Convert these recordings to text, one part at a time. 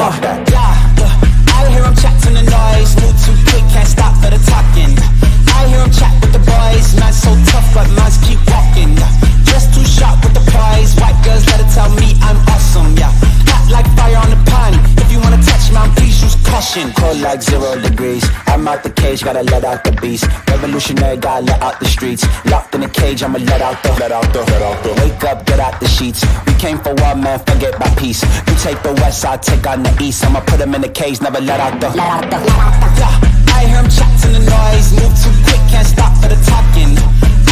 stop that. Yeah, I hear him chat to the noise. Move too quick, can't stop for the talking. I hear him chat with the boys. Man so tough, but mans keep walking. Just too sharp with the prize. White girls let it tell me I'm awesome. Yeah, hot like fire on the pan. If you wanna touch me, please use caution. Cold like 0 degrees. I'm out the cage, gotta let out the beast. Revolutionary, gotta let out the streets. Locked in a cage, I'ma let out the. Wake up, get out the sheets. We came for war, man, forget my peace. You take the west, I take on the east. I'ma put him in the cage, never let out the. Yeah, I hear him chat to the noise. Move too quick, can't stop for the talking.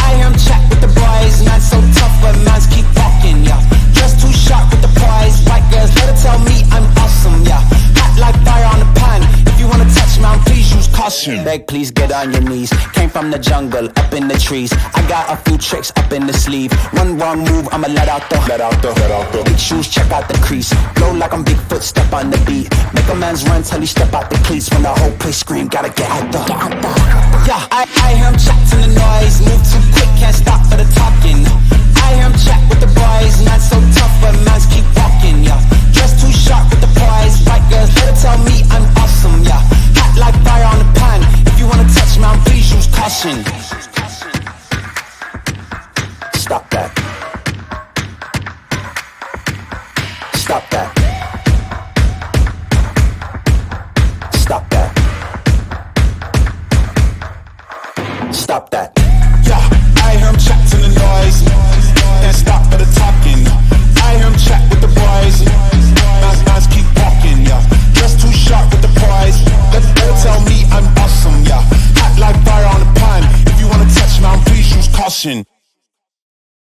I hear him chat with the boys. Man so tough, but mans keep walking. Yeah, just too sharp with the prize. White girls let it tell me I'm awesome. Yeah, hot like fire on the pan. If you wanna touch me, please use caution. Beg, please get on your knees. Came from the jungle, up in the trees. I got a few tricks up in the sleeve. One wrong move, I'ma let out the. Big shoes, check out the crease. Blow like I'm Bigfoot, step on the beat. Make a man's run till he step out the cleats. When the whole place scream, gotta get out the. Yeah, I hear him chat to the noise. Move too quick, can't stop for the talking. I hear him chat with the boys. Man so tough, but mans keep walking. Yeah, just too sharp with the prize. White girls let it tell me I'm awesome. Yeah, hot like fire on the pan. If you wanna touch me, please use caution. Stop that. Stop that. Stop that. Stop that. Yeah, I hear him chat to the noise. Can't stop for the talking. I hear him chat with the boys. Mans keep walking. Yeah, just too sharp with the prize. Let them tell me I'm awesome. Yeah, hot like fire on the pan. If you wanna touch me, please use caution.